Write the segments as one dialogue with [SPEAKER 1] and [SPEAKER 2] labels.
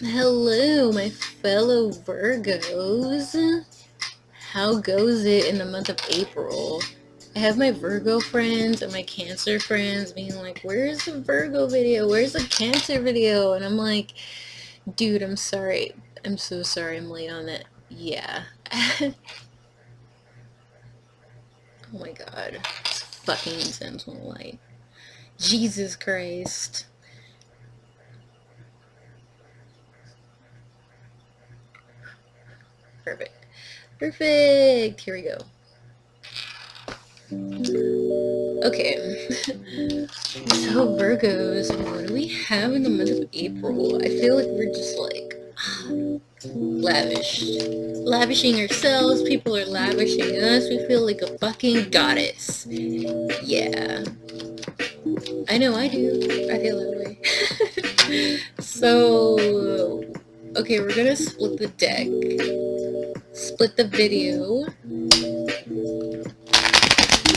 [SPEAKER 1] Hello, my fellow Virgos. How goes it in the month of April? I have my Virgo friends and my Cancer friends being like, where's the Virgo video? Where's the Cancer video? And I'm like, dude, I'm sorry. I'm so sorry I'm late on it. Yeah. Oh my god. This fucking incense won't light. Jesus Christ. Perfect. Perfect. Here we go. Okay. So Virgos, what do we have in the month of April? I feel like we're just like lavishing ourselves. People are lavishing us. We feel like a fucking goddess. Yeah, I know I do. I feel that way. So, okay, we're gonna split the deck, split the video,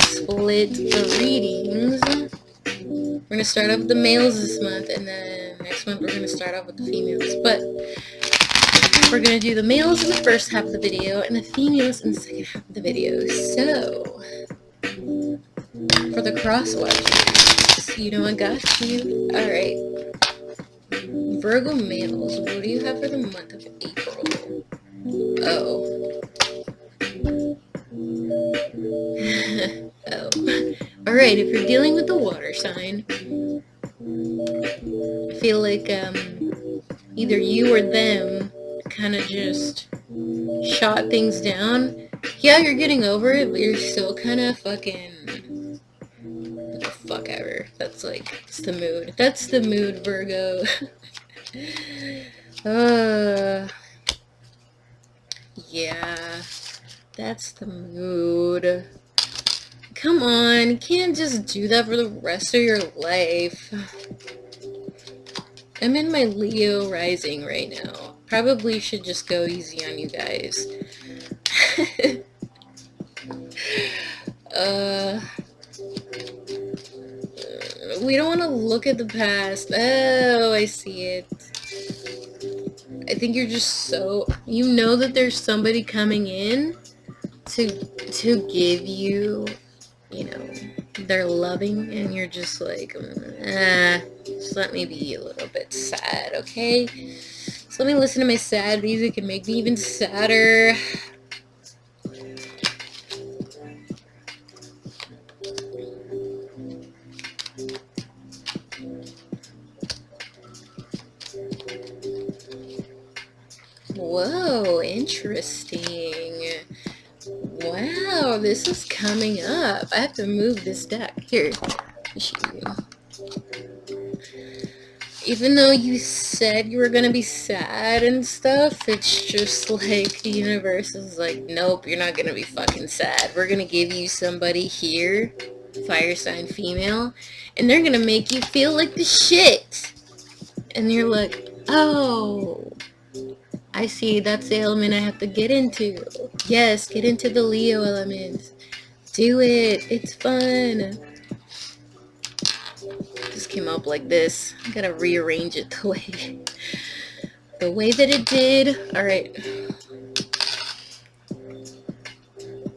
[SPEAKER 1] split the readings. We're gonna start off with the males this month, and then next month we're gonna start off with the females. But we're gonna do the males in the first half of the video and the females in the second half of the video. So, for the cross watchers, you know I got you. Alright. Virgo males, what do you have for the month of April? Oh. Oh. Alright, if you're dealing with the water sign, I feel like either you or them kind of just shot things down. Yeah, you're getting over it, but you're still kind of fucking what the fuck ever. That's the mood. That's the mood, Virgo. Yeah, that's the mood. Come on, you can't just do that for the rest of your life. I'm in my Leo rising right now. Probably should just go easy on you guys. We don't want to look at the past. Oh, I see it. I think you're just so... You know that there's somebody coming in to give you, you know, their loving, and you're just like, just let me be a little bit sad, okay? So let me listen to my sad music and make me even sadder. Whoa, interesting. Wow, this is coming up. I have to move this deck. Here, let me show you. Even though you said you were gonna be sad and stuff, it's just like the universe is like, nope, you're not gonna be fucking sad. We're gonna give you somebody here, fire sign female, and they're gonna make you feel like the shit. And you're like, oh, I see, that's the element I have to get into. Yes, get into the Leo element. Do it. It's fun. Just came up like this. I gotta rearrange it the way that it did. Alright.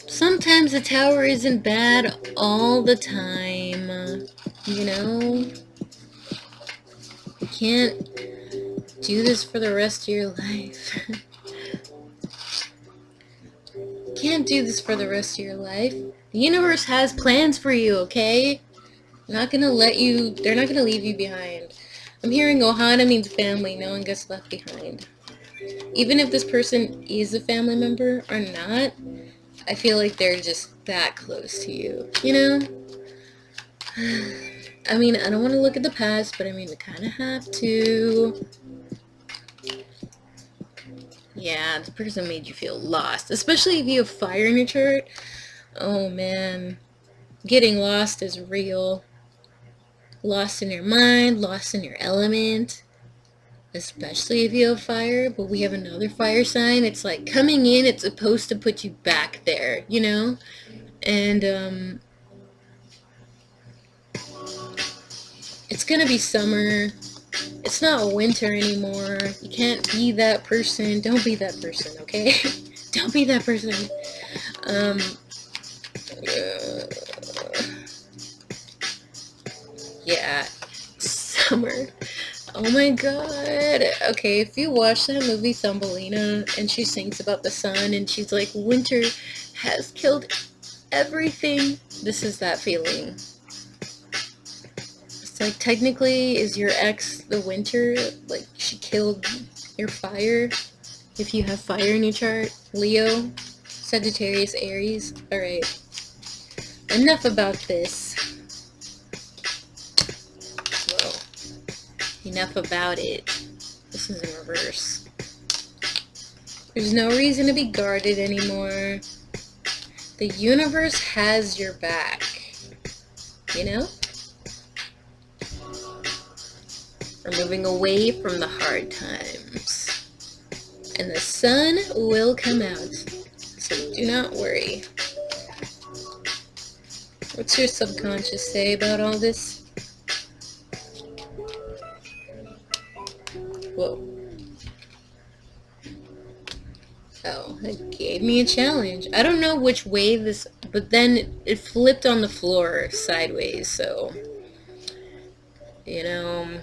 [SPEAKER 1] Sometimes the tower isn't bad all the time. You know? You can't do this for the rest of your life. Can't do this for the rest of your life. The universe has plans for you, okay? They're not gonna leave you behind. I'm hearing Ohana means family, no one gets left behind. Even if this person is a family member or not, I feel like they're just that close to you, you know? I mean, I don't want to look at the past, but I mean, we kind of have to. Yeah, the person made you feel lost, especially if you have fire in your chart. Oh man, getting lost is real. Lost in your mind, lost in your element, especially if you have fire. But we have another fire sign. It's like coming in, it's supposed to put you back there, you know? And it's gonna be summer. It's not winter anymore. You can't be that person. Don't be that person, okay? Don't be that person. Uh, yeah, summer. Oh my god. Okay, if you watch that movie Thumbelina and she sings about the sun and she's like, winter has killed everything. This is that feeling. It's like, technically, is your ex the winter? Like, she killed your fire? If you have fire in your chart. Leo, Sagittarius, Aries. Alright. Enough about this. Whoa. Enough about it. This is in reverse. There's no reason to be guarded anymore. The universe has your back. You know? We're moving away from the hard times. And the sun will come out. So do not worry. What's your subconscious say about all this? Whoa. Oh, it gave me a challenge. I don't know which way this, but then it flipped on the floor sideways, so, you know,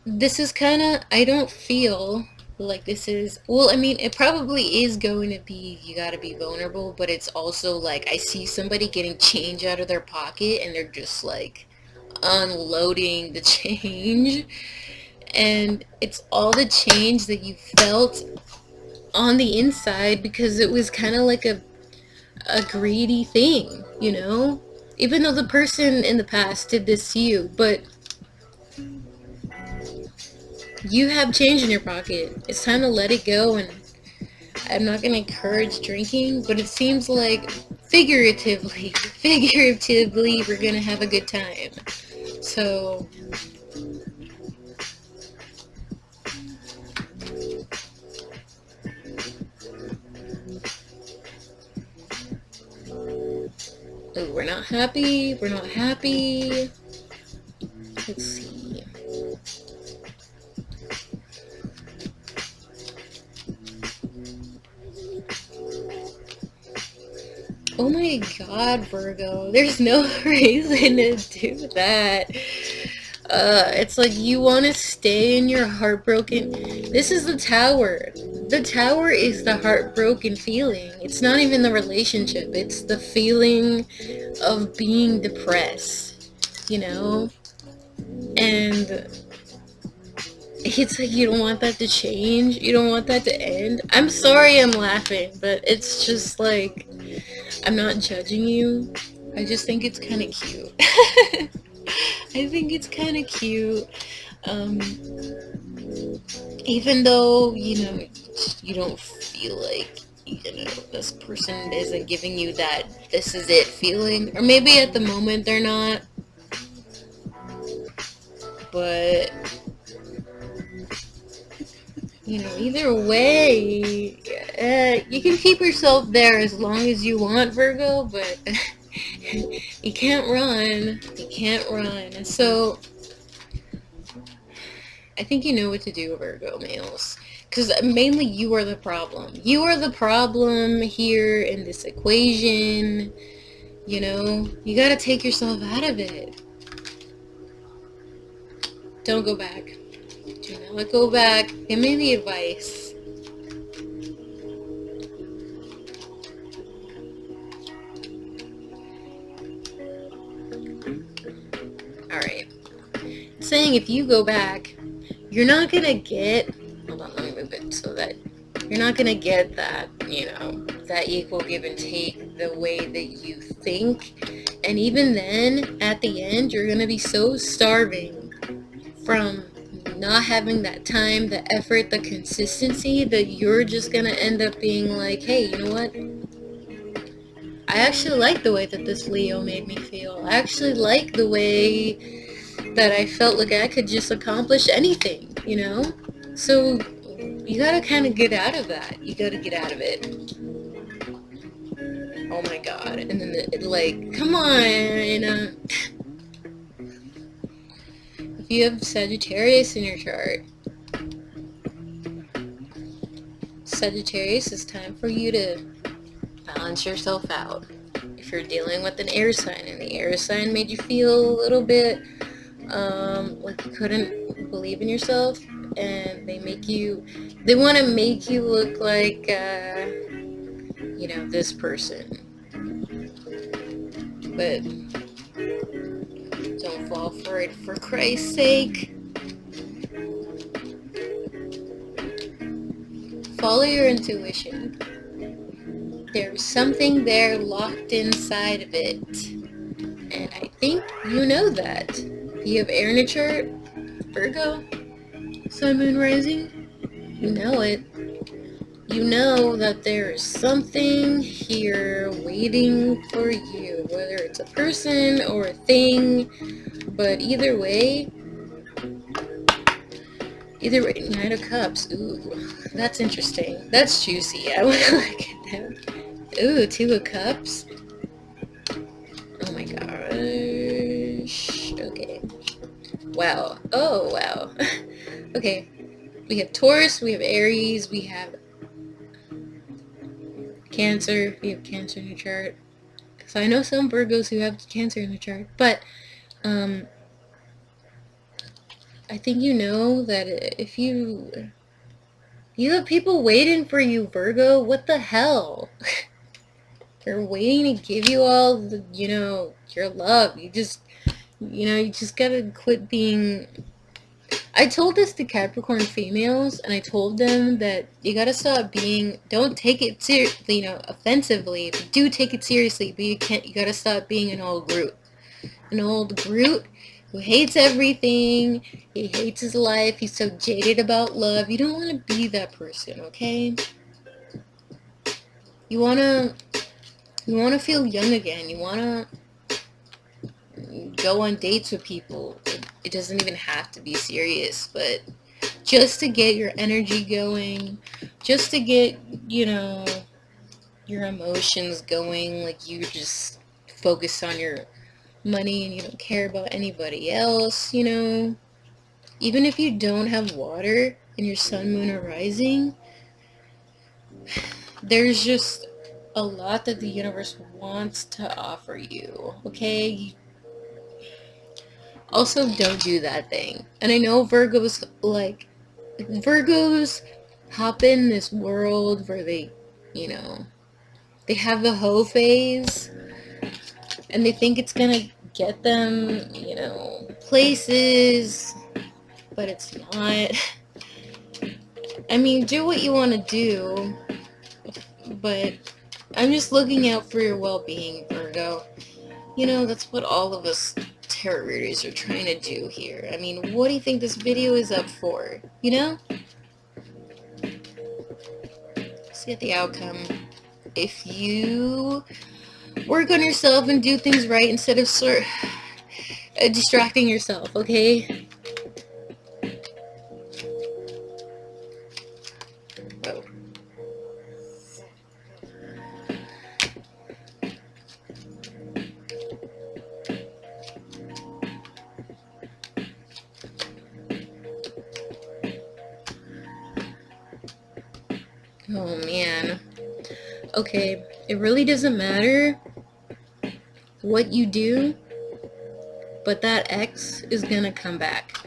[SPEAKER 1] this is kind of, I don't feel like this is, well, I mean, it probably is going to be, you gotta be vulnerable, but it's also like, I see somebody getting change out of their pocket, and they're just like, unloading the change, and it's all the change that you felt on the inside because it was kind of like a greedy thing, you know, even though the person in the past did this to you, but you have change in your pocket. It's time to let it go. And I'm not going to encourage drinking, but it seems like figuratively we're going to have a good time. So oh, we're not happy. We're not happy. Let's see. Oh my god, Virgo. There's no reason to do that. It's like you want to stay in your heartbroken. This is the tower. The tower is the heartbroken feeling. It's not even the relationship. It's the feeling of being depressed, you know? And it's like you don't want that to change. You don't want that to end. I'm sorry I'm laughing, but it's just like, I'm not judging you. I just think it's kind of cute. I think it's kind of cute. Even though, you know, you don't feel like, you know, this person isn't giving you that this is it feeling. Or maybe at the moment they're not. But, you know, either way, you can keep yourself there as long as you want, Virgo, but you can't run. You can't run. So, I think you know what to do, Virgo males. Because mainly you are the problem. You are the problem here in this equation. You know, you gotta take yourself out of it. Don't go back. Do not go back. Give me the advice. Alright. Saying if you go back, you're not gonna get, hold on, let me move it so that you're not gonna get that, you know, that equal give and take the way that you think. And even then, at the end, you're gonna be so starving from not having that time, the effort, the consistency, that you're just gonna end up being like, hey, you know what? I actually like the way that this Leo made me feel. I actually like the way that I felt like I could just accomplish anything, you know? So you gotta kind of get out of that. You gotta get out of it. Oh my god. And then, like, come on. If you have Sagittarius in your chart, Sagittarius, it's time for you to balance yourself out. If you're dealing with an air sign and the air sign made you feel a little bit like you couldn't believe in yourself, and they want to make you look like this person, but don't fall for it, for Christ's sake. Follow your intuition. There's something there locked inside of it, and I think you know that. You have air in a chart, Virgo, Sun, Moon, Rising. You know it. You know that there is something here waiting for you, whether it's a person or a thing, but either way, Knight of Cups. Ooh, that's interesting. That's juicy. I want to look at that. Ooh, Two of Cups. Oh my gosh. Okay. Wow. Oh, wow. Okay. We have Taurus, we have Aries, we have Cancer. We have Cancer in your chart. Because I know some Virgos who have Cancer in the chart. But, I think you know that if you have people waiting for you, Virgo. What the hell? They're waiting to give you all the, your love. You just gotta quit being... I told this to Capricorn females, and I told them that you gotta stop being... Don't take it offensively. Do take it seriously, but you gotta stop being an old Groot. An old Groot who hates everything. He hates his life. He's so jaded about love. You don't want to be that person, okay? You want to feel young again. You want to go on dates with people. It doesn't even have to be serious, but just to get your energy going, just to get, your emotions going, like you just focus on your money and you don't care about anybody else, Even if you don't have water in your sun, moon, or rising, there's just a lot that the universe wants to offer you, okay? Also, don't do that thing. And I know Virgos hop in this world where they have the hoe phase, and they think it's gonna get them, places, but it's not. I mean, do what you want to do, but I'm just looking out for your well-being, Virgo. That's what all of us tarot readers are trying to do here. I mean, what do you think this video is up for? See at the outcome. If you work on yourself and do things right instead of distracting yourself, okay? Oh. Oh man. Okay, it really doesn't matter what you do, but that ex is gonna come back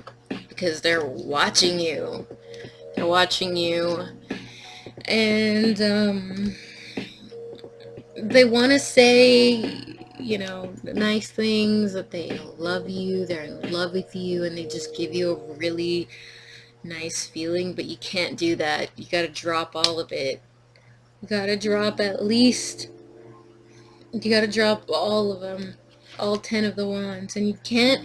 [SPEAKER 1] because they're watching you. They're watching you, and they want to say, nice things, that they love you, they're in love with you, and they just give you a really nice feeling, but you can't do that. You gotta drop all of it. You gotta drop all of them, all 10 of the wands, and you can't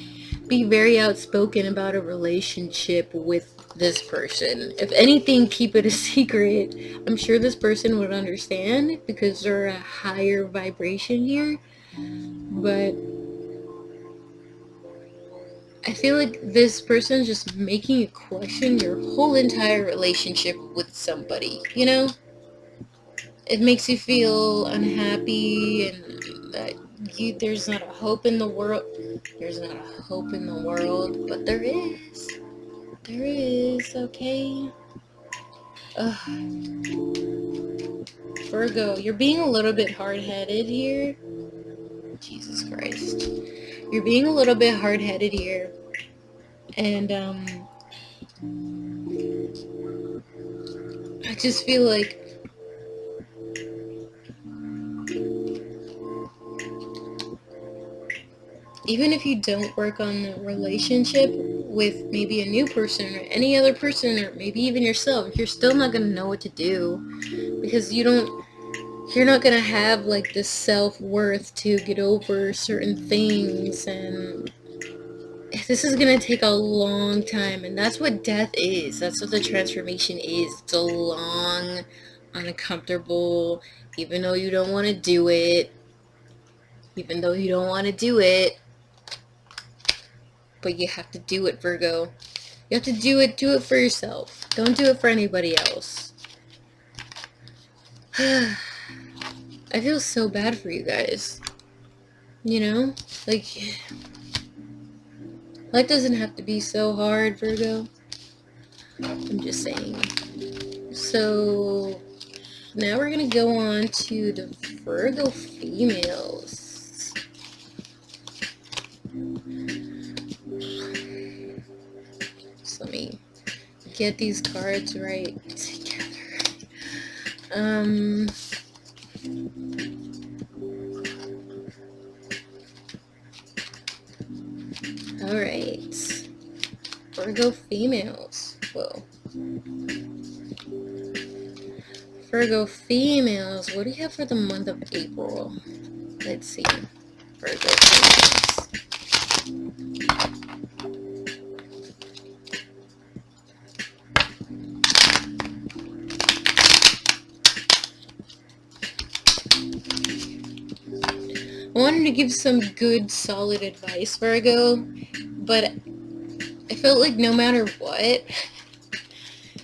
[SPEAKER 1] be very outspoken about a relationship with this person. If anything, keep it a secret. I'm sure this person would understand because they're a higher vibration here, but I feel like this person's just making you question your whole entire relationship with somebody, It makes you feel unhappy and that There's not a hope in the world. There's not a hope in the world, but there is. There is, okay? Ugh. Virgo, you're being a little bit hard-headed here. Jesus Christ. You're being a little bit hard-headed here. And, I just feel like even if you don't work on the relationship with maybe a new person or any other person or maybe even yourself, you're still not going to know what to do because you're not going to have like the self-worth to get over certain things, and this is going to take a long time, and that's what death is. That's what the transformation is. It's a long, uncomfortable, even though you don't want to do it, but you have to do it, Virgo. You have to do it for yourself. Don't do it for anybody else. I feel so bad for you guys. You know? Like, life doesn't have to be so hard, Virgo. I'm just saying. So, now we're gonna go on to the Virgo females. So let me get these cards right together. Alright. Virgo females. Whoa. Virgo females, what do you have for the month of April? Let's see. Virgo females. I wanted to give some good, solid advice, Virgo, but I felt like no matter what, I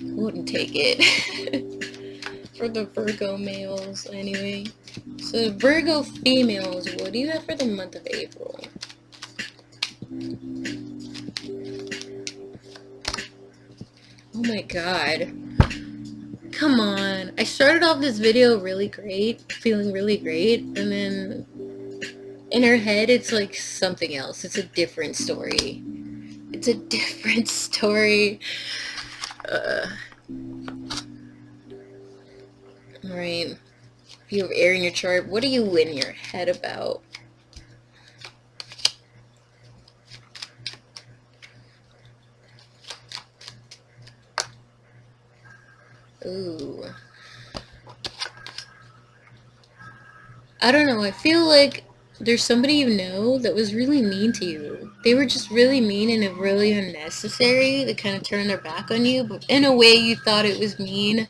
[SPEAKER 1] wouldn't take it. For the Virgo males, anyway. So, Virgo females, what do you have for the month of April? Oh my god. Come on. I started off this video really great, feeling really great, and then in her head it's like something else. It's a different story. It's a different story. Alright. If you have air in your chart, what are you in your head about? Ooh. I don't know. I feel like there's somebody you know that was really mean to you. They were just really mean and really unnecessary. They kind of turned their back on you, but in a way you thought it was mean.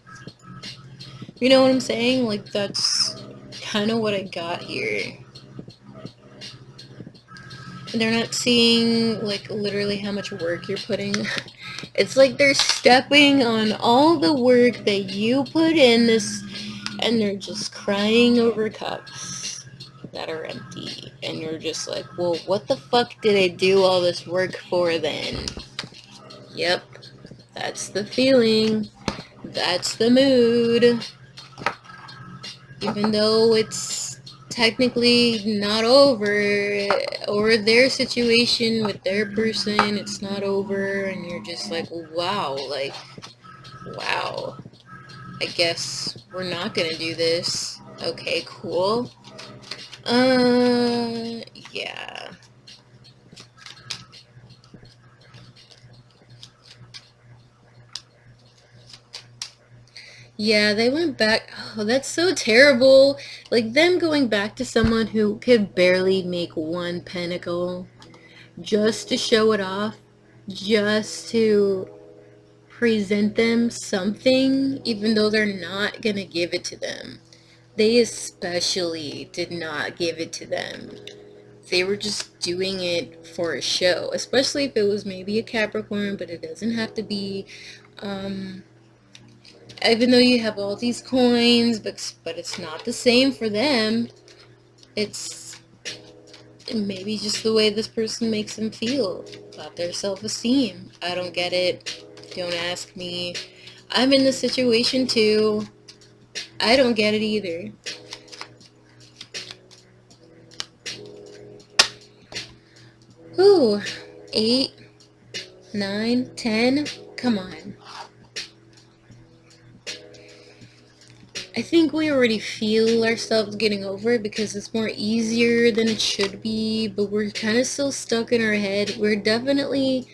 [SPEAKER 1] You know what I'm saying? Like, that's kind of what I got here. They're not seeing, like, literally how much work you're putting. It's like they're stepping on all the work that you put in this, and they're just crying over cups that are empty. And you're just like, well, what the fuck did I do all this work for then? Yep, that's the feeling. That's the mood. Even though it's technically not over, or their situation with their person, it's not over, and you're just like, wow, like, wow, I guess we're not gonna do this. Okay, cool. Yeah. Yeah, they went back. Oh, that's so terrible. Like, them going back to someone who could barely make one pentacle just to show it off, just to present them something, even though they're not gonna give it to them. They especially did not give it to them. They were just doing it for a show, especially if it was maybe a Capricorn, but it doesn't have to be. Even though you have all these coins, but it's not the same for them. It's maybe just the way this person makes them feel about their self-esteem. I don't get it. Don't ask me. I'm in this situation too. I don't get it either. Ooh, 8, 9, 10. Come on. I think we already feel ourselves getting over it because it's more easier than it should be, but we're kind of still stuck in our head. We're definitely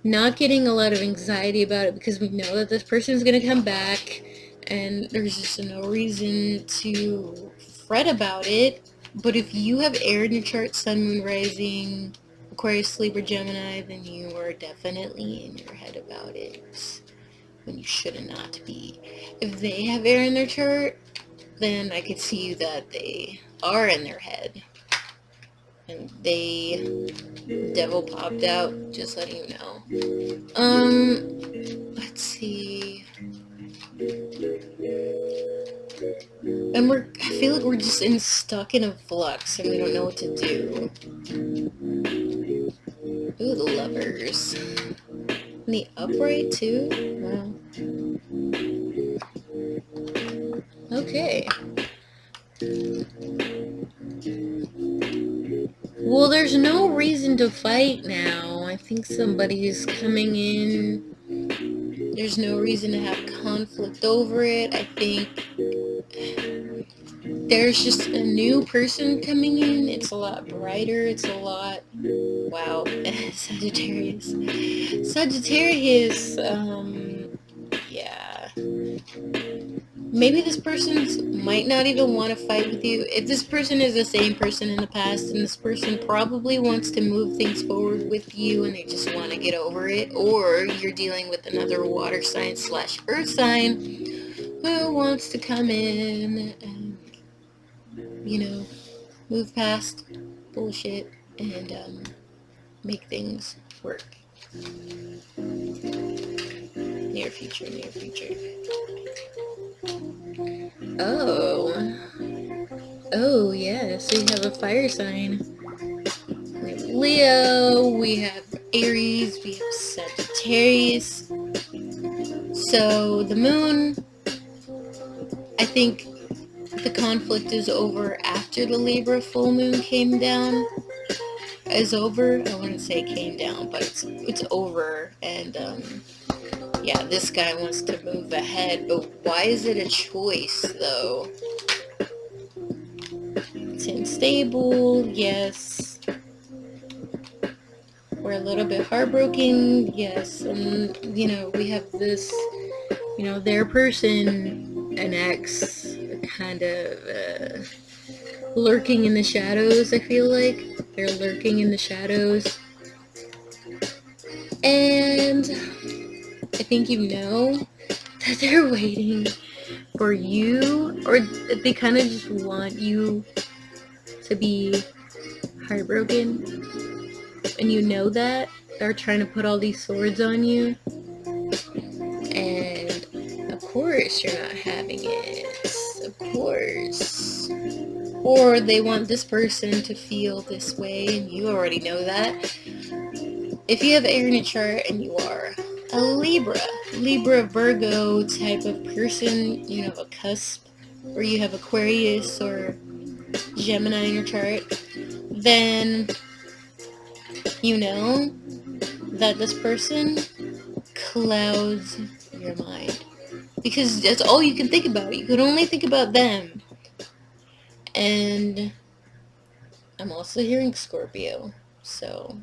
[SPEAKER 1] not getting a lot of anxiety about it because we know that this person is going to come back, and there's just no reason to fret about it. But if you have air in your chart, sun, moon, rising, Aquarius, Libra, Gemini, then you are definitely in your head about it when you should not be. If they have air in their chart, then I could see that they are in their head. And devil popped out, just letting you know. Let's see. And I feel like we're just stuck in a flux and we don't know what to do. Ooh, the Lovers. And the upright too? Wow. Okay. Well, there's no reason to fight now. I think somebody's coming in. There's no reason to have conflict over it. I think there's just a new person coming in. It's a lot brighter. It's a lot... Wow. Sagittarius. Sagittarius, yeah. Maybe this person might not even want to fight with you. If this person is the same person in the past, and this person probably wants to move things forward with you and they just want to get over it, or you're dealing with another water sign / earth sign who wants to come in and, move past bullshit and make things work. Near future. Oh yeah, so you have a fire sign. We have Leo, we have Aries, we have Sagittarius. So the moon, I think the conflict is over after the Libra full moon came down. Is over. I wouldn't say came down, but it's over. And yeah, this guy wants to move ahead, but why is it a choice though? It's unstable, yes. We're a little bit heartbroken, yes. And we have this, their person, an ex, kind of lurking in the shadows. I feel like they're lurking in the shadows, and I think that they're waiting for you, or they kind of just want you to be heartbroken, and that they're trying to put all these swords on you, and of course you're not having it, of course. Or they want this person to feel this way, and you already know that. If you have air in your chart and you are a Libra, Virgo type of person, a cusp, or you have Aquarius or Gemini in your chart, then you know that this person clouds your mind. Because that's all you can think about. You can only think about them. And I'm also hearing Scorpio. So,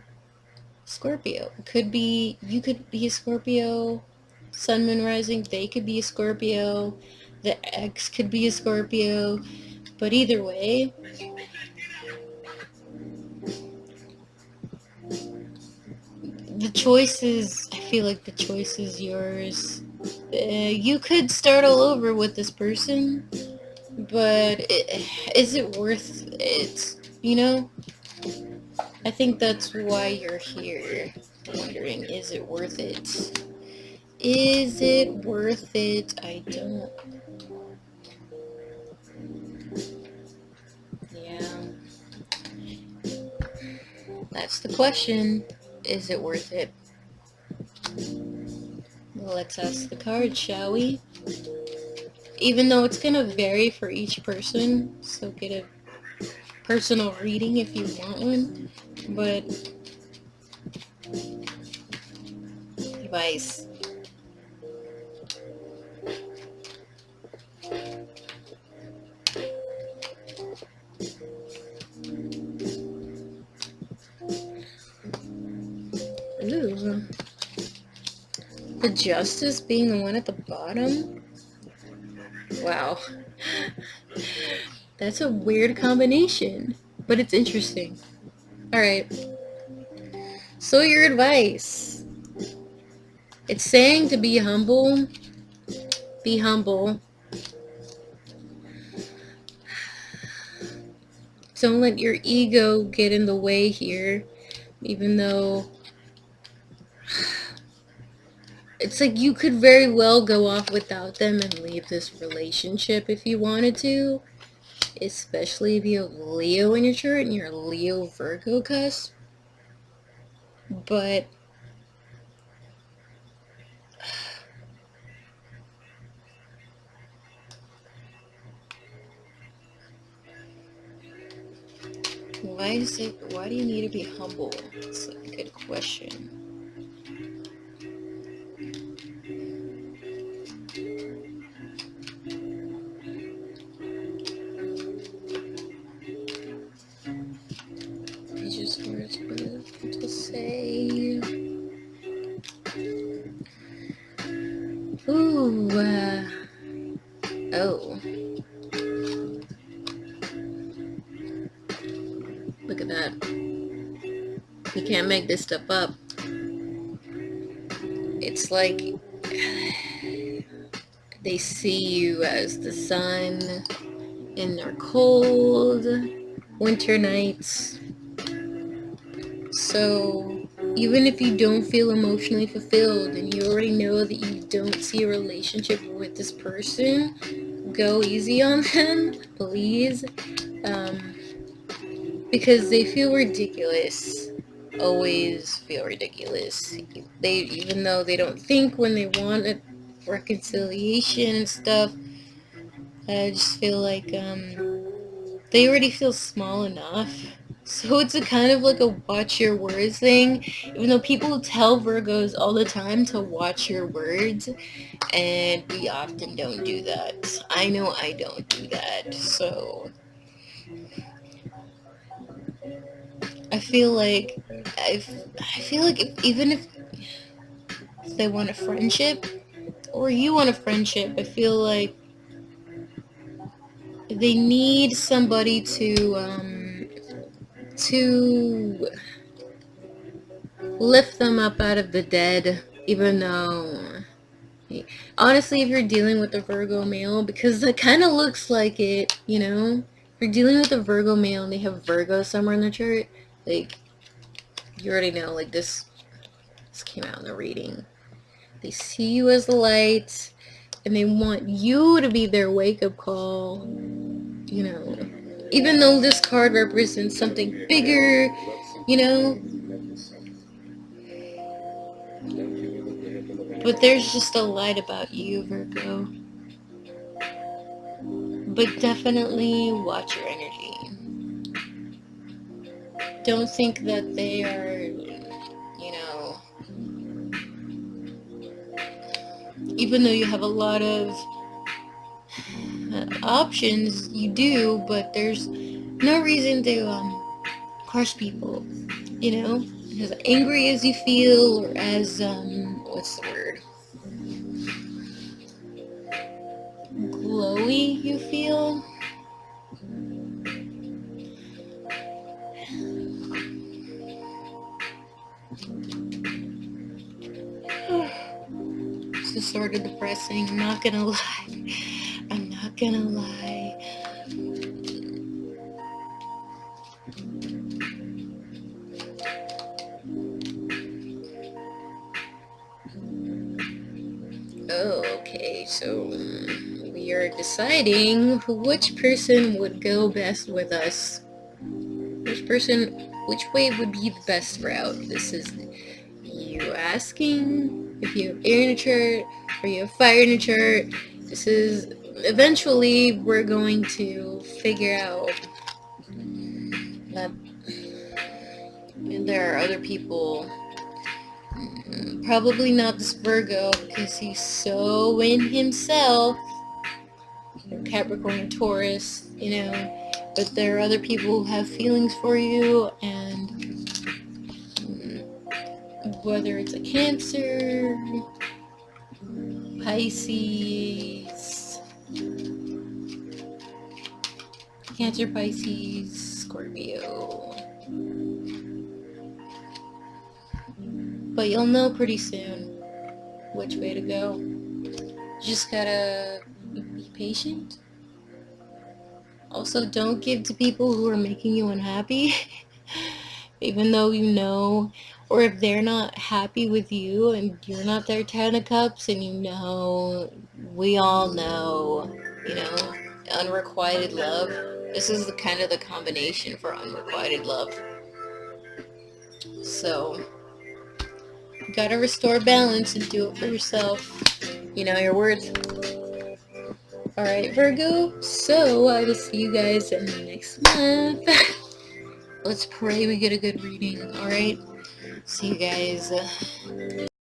[SPEAKER 1] Scorpio. You could be a Scorpio. Sun, Moon, Rising, they could be a Scorpio. The ex could be a Scorpio. But either way, I feel like the choice is yours. You could start all over with this person, but is it worth it? I think that's why you're here, wondering, is it worth it? Is it worth it? I don't. Yeah. That's the question. Is it worth it? Let's ask the cards, shall we? Even though it's gonna vary for each person, so get a personal reading if you want one. But advice. Ooh. The Justice being the one at the bottom? Wow. That's a weird combination, but it's interesting. Alright. So your advice. It's saying to be humble. Be humble. Don't let your ego get in the way here, even though it's like you could very well go off without them and leave this relationship if you wanted to, especially if you have Leo in your chart and you're a Leo Virgo cusp. But why do you need to be humble? It's a good question. Pages words what to say. Ooh, oh. Look at that. You can't make this stuff up. It's like they see you as the sun in their cold winter nights. So even if you don't feel emotionally fulfilled and you already know that you don't see a relationship with this person, go easy on them, please. Because they feel ridiculous. Always feel ridiculous. Even though they don't think when they want a reconciliation and stuff, I just feel like they already feel small enough. So it's a kind of like a watch your words thing, even though people tell Virgos all the time to watch your words, and we often don't do that. I know I don't do that, so I feel like even if they want a friendship or you want a friendship, I feel like they need somebody to lift them up out of the dead, even though honestly, if you're dealing with a Virgo male, because it kind of looks like it, you know, if you're dealing with a Virgo male and they have Virgo somewhere in their chart, like, you already know, like, this came out in the reading. They see you as the light, and they want you to be their wake-up call, you know, even though this card represents something bigger, you know, but there's just a light about you, Virgo. But definitely watch your energy. Don't think that they are, you know, even though you have a lot of options, you do, but there's no reason to crush people, you know, as angry as you feel, or as, what's the word, glowy you feel. This is sort of depressing, I'm not gonna lie. I'm not gonna lie. Oh, okay, so we are deciding which person would go best with us. Which person Which way would be the best route? This is you asking if you have air in a chart or you have fire in a chart. This is eventually we're going to figure out that there are other people. Probably not this Virgo because he's so in himself. Capricorn and Taurus, you know. But there are other people who have feelings for you, and whether it's a Cancer, Pisces, Cancer, Pisces, Scorpio. But you'll know pretty soon which way to go. You just gotta be patient. Also, don't give to people who are making you unhappy, even though you know, or if they're not happy with you and you're not their 10 of cups, and you know, we all know, you know, unrequited love. This is the kind of the combination for unrequited love. So, you gotta restore balance and do it for yourself. You know your worth. Alright, Virgo, so I will see you guys next month. Let's pray we get a good reading, alright? See you guys.